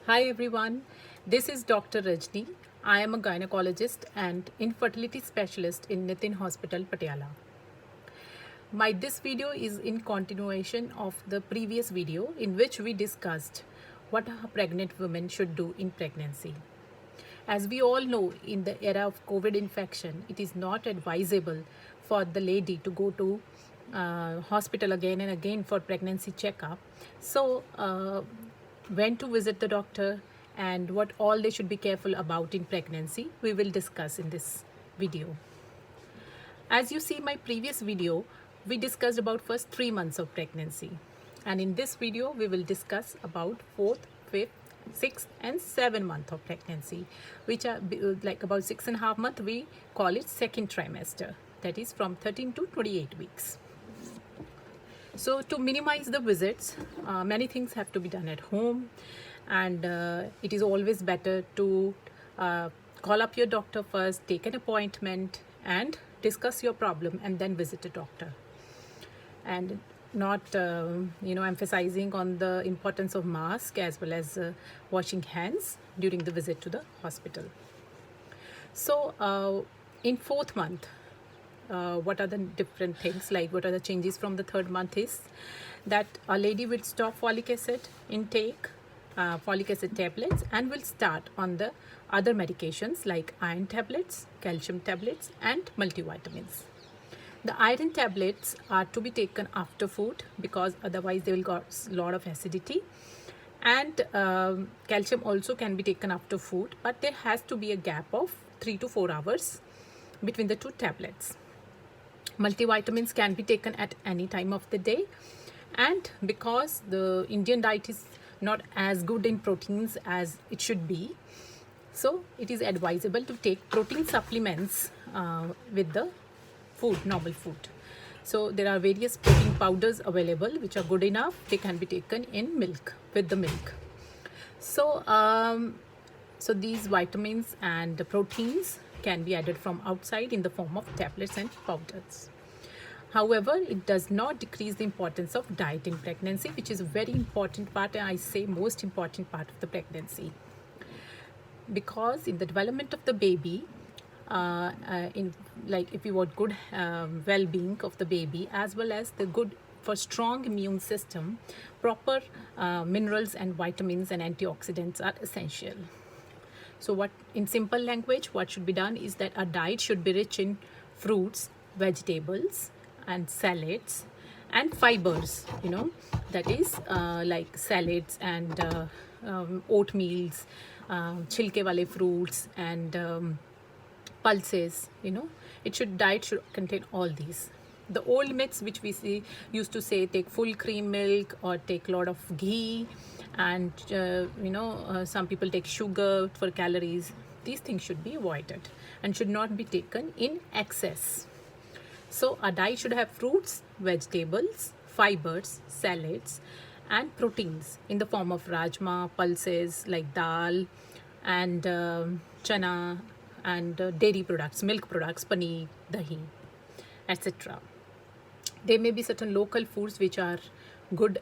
Hi everyone, this is Dr. Rajni. I am a gynecologist and infertility specialist in Nitin Hospital, Patiala. This video is in continuation of the previous video in which we discussed what a pregnant woman should do in pregnancy. As we all know, in the era of COVID infection, it is not advisable for the lady to go to hospital again and again for pregnancy checkup. So, when to visit the doctor and what all they should be careful about in pregnancy, we will discuss in this video. As you see my previous video, we discussed about first 3 months of pregnancy. And in this video, we will discuss about 4th, 5th, 6th and 7th month of pregnancy, which are like about 6.5 months, we call it second trimester. That is from 13 to 28 weeks. So to minimize the visits, many things have to be done at home, and it is always better to call up your doctor first, take an appointment and discuss your problem and then visit a doctor. And not emphasizing on the importance of mask as well as washing hands during the visit to the hospital. So in 4th month, what are the different things, like what are the changes from the 3rd month is that a lady will stop folic acid intake, folic acid tablets, and will start on the other medications like iron tablets, calcium tablets and multivitamins. The iron tablets are to be taken after food because otherwise they will cause a lot of acidity, and calcium also can be taken after food, but there has to be a gap of 3 to 4 hours between the 2 tablets. Multivitamins can be taken at any time of the day, and because the Indian diet is not as good in proteins as it should be, so it is advisable to take protein supplements with the food, normal food. So there are various protein powders available which are good enough. They can be taken in milk, with the milk. So so these vitamins and the proteins can be added from outside in the form of tablets and powders. However, it does not decrease the importance of diet in pregnancy, which is a very important part, and I say most important part of the pregnancy. Because in the development of the baby, if you want good well-being of the baby as well as the good for strong immune system, proper minerals and vitamins and antioxidants are essential. So what, in simple language, what should be done is that a diet should be rich in fruits, vegetables and salads and fibers, that is like salads and oatmeals, chilke wale fruits and pulses. Diet should contain all these. The old myths which we used to say, take full cream milk or take a lot of ghee, and some people take sugar for calories. These things should be avoided and should not be taken in excess. So a diet should have fruits, vegetables, fibers, salads and proteins in the form of rajma, pulses like dal and chana, and dairy products, milk products, paneer, dahi, etc. There may be certain local foods which are good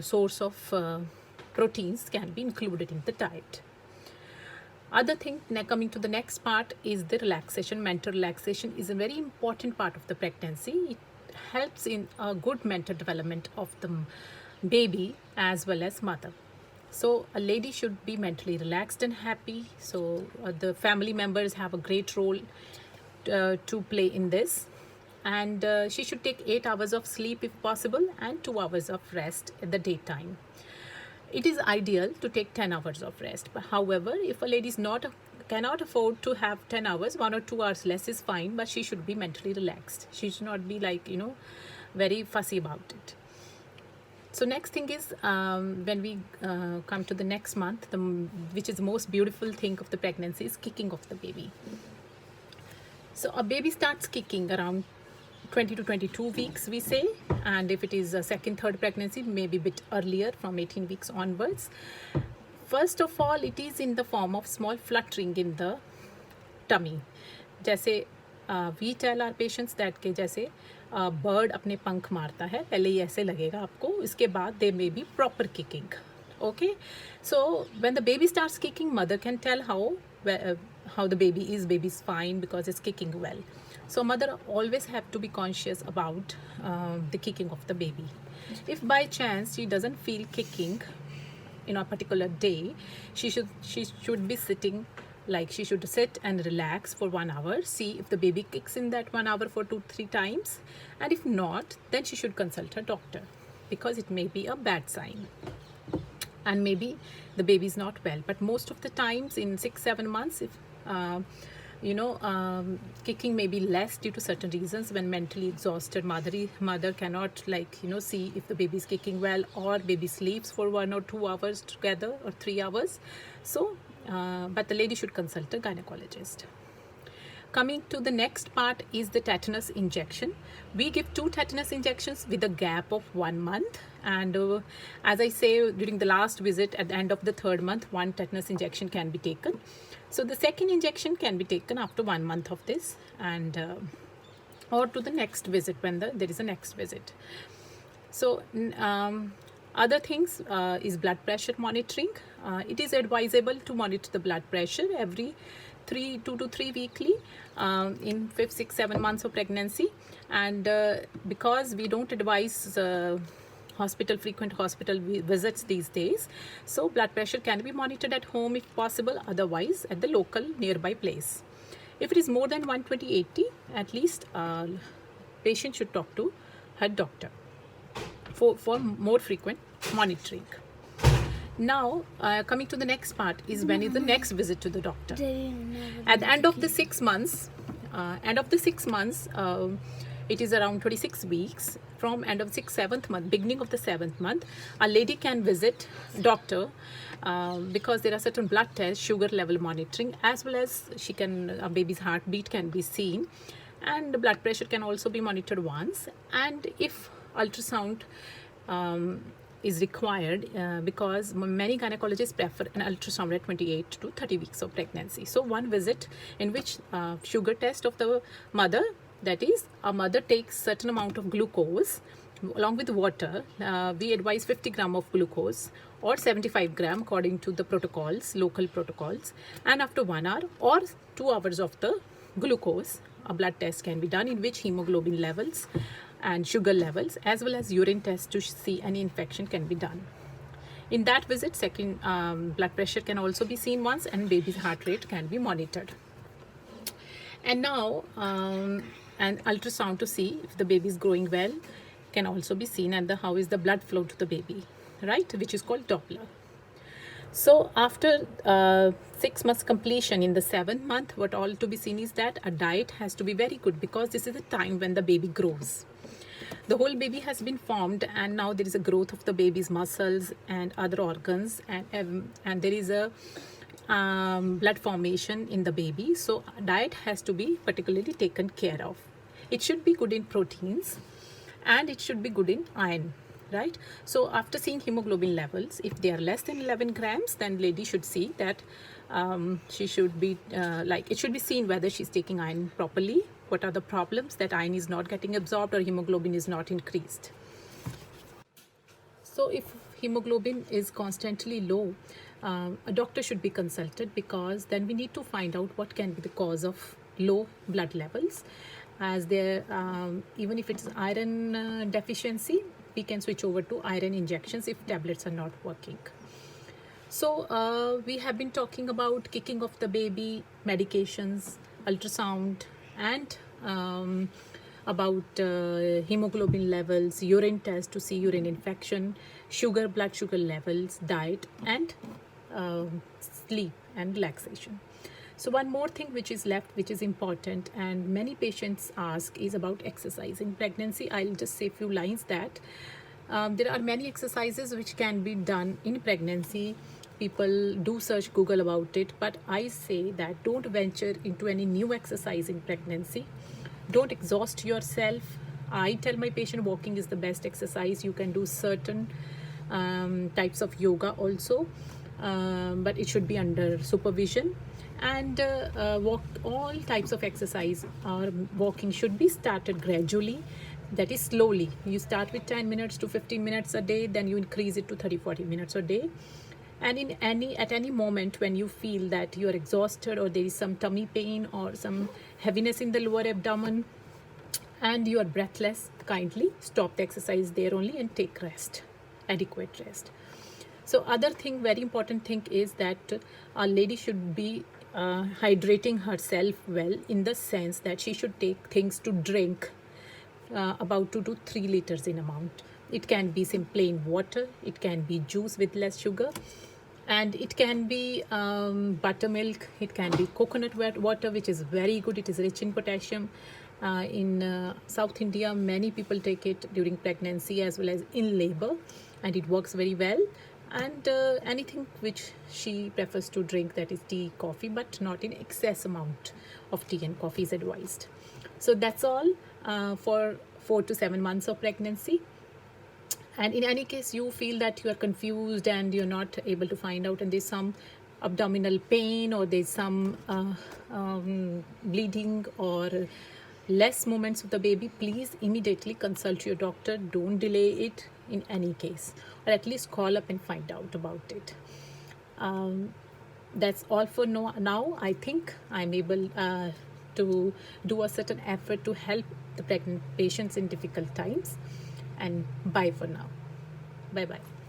source of proteins can be included in the diet. Other thing, coming to the next part, is the relaxation. Mental relaxation is a very important part of the pregnancy. It helps in a good mental development of the baby as well as mother. So a lady should be mentally relaxed and happy. So the family members have a great role to play in this, and she should take 8 hours of sleep if possible and 2 hours of rest at the daytime. It is ideal to take 10 hours of rest, but however, if a lady cannot afford to have 10 hours, 1 or 2 hours less is fine, but she should be mentally relaxed. She should not be very fussy about it. So next thing is when we come to the next month, which is the most beautiful thing of the pregnancy, is kicking of the baby. So a baby starts kicking around 20 to 22 weeks, we say, and if it is a second, third pregnancy, maybe a bit earlier from 18 weeks onwards. First of all, it is in the form of small fluttering in the tummy. जैसे we tell our patients that के जैसे bird अपने पंख मारता है, पहले ही ऐसे लगेगा आपको, इसके बाद there may be proper kicking. Okay, so when the baby starts kicking, mother can tell how the baby is. Baby is fine because it's kicking well. So mother always have to be conscious about the kicking of the baby. If by chance she doesn't feel kicking in a particular day, she should be sitting, like she should sit and relax for 1 hour, see if the baby kicks in that 1 hour for 2-3 times, and if not, then she should consult her doctor, because it may be a bad sign and maybe the baby is not well. But most of the times in 6-7 months, if kicking may be less due to certain reasons. When mentally exhausted, mother cannot see if the baby is kicking well, or baby sleeps for 1 or 2 hours together or 3 hours. So but the lady should consult a gynecologist. Coming to the next part is the tetanus injection. We give 2 tetanus injections with a gap of 1 month, and as I say, during the last visit at the end of the 3rd month, 1 tetanus injection can be taken. So the second injection can be taken after 1 month of this, and or to the next visit when there is a next visit. So other things is blood pressure monitoring. It is advisable to monitor the blood pressure every 2 to 3 weekly in 5, 6, 7 months of pregnancy. And because we don't advise frequent hospital visits these days, so blood pressure can be monitored at home if possible, otherwise at the local nearby place. If it is more than 120/80, at least patient should talk to her doctor for more frequent monitoring. Now coming to the next part is when is the next visit to the doctor. At the end of the 6 months, it is around 26 weeks. From end of 6th, 7th month, beginning of the 7th month, a lady can visit doctor because there are certain blood tests, sugar level monitoring, as well as a baby's heartbeat can be seen, and the blood pressure can also be monitored once. And if ultrasound is required, because many gynecologists prefer an ultrasound at 28 to 30 weeks of pregnancy. So one visit in which sugar test of the mother, that is, a mother takes certain amount of glucose along with water. We advise 50 gram of glucose or 75 gram according to the protocols, local protocols. And after 1 hour or 2 hours of the glucose, a blood test can be done in which hemoglobin levels and sugar levels, as well as urine test to see any infection can be done. In that visit, second blood pressure can also be seen once, and baby's heart rate can be monitored. And now an ultrasound to see if the baby is growing well can also be seen, and how is the blood flow to the baby, right, which is called Doppler. So after 6 months completion, in the 7th month, what all to be seen is that a diet has to be very good, because this is the time when the baby grows. The whole baby has been formed, and now there is a growth of the baby's muscles and other organs, and there is a blood formation in the baby. So diet has to be particularly taken care of. It should be good in proteins, and it should be good in iron, right? So after seeing hemoglobin levels, if they are less than 11 grams, then lady should see that she should be it should be seen whether she's taking iron properly, what are the problems that iron is not getting absorbed or hemoglobin is not increased. So if hemoglobin is constantly low, a doctor should be consulted, because then we need to find out what can be the cause of low blood levels. As there, even if it's iron deficiency, we can switch over to iron injections if tablets are not working. So we have been talking about kicking of the baby, medications, ultrasound, and about hemoglobin levels, urine test to see urine infection, blood sugar levels, diet, and sleep and relaxation. So one more thing which is left, which is important, and many patients ask, is about exercise in pregnancy. I'll just say a few lines that there are many exercises which can be done in pregnancy. People do search Google about it, but I say that don't venture into any new exercise in pregnancy. Don't exhaust yourself. I tell my patient walking is the best exercise. You can do certain types of yoga also, but it should be under supervision. And all types of exercise or walking should be started gradually that is slowly. You start with 10 minutes to 15 minutes a day, then you increase it to 30-40 minutes a day. And at any moment when you feel that you are exhausted, or there is some tummy pain or some heaviness in the lower abdomen, and you are breathless, kindly stop the exercise there only and take rest, adequate rest. So other thing, very important thing, is that a lady should be hydrating herself well, in the sense that she should take things to drink about 2 to 3 liters in amount. It can be some plain water, it can be juice with less sugar, and it can be buttermilk, it can be coconut water, which is very good. It is rich in potassium. In South India, many people take it during pregnancy as well as in labor, and it works very well. And anything which she prefers to drink, that is tea, coffee, but not in excess amount of tea and coffee is advised. So that's all for 4 to 7 months of pregnancy. And in any case you feel that you are confused and you're not able to find out, and there's some abdominal pain, or there's some bleeding or less movements of the baby, please immediately consult your doctor. Don't delay it in any case, or at least call up and find out about it. That's all for now. I think I'm able to do a certain effort to help the pregnant patients in difficult times. And bye for now. Bye bye.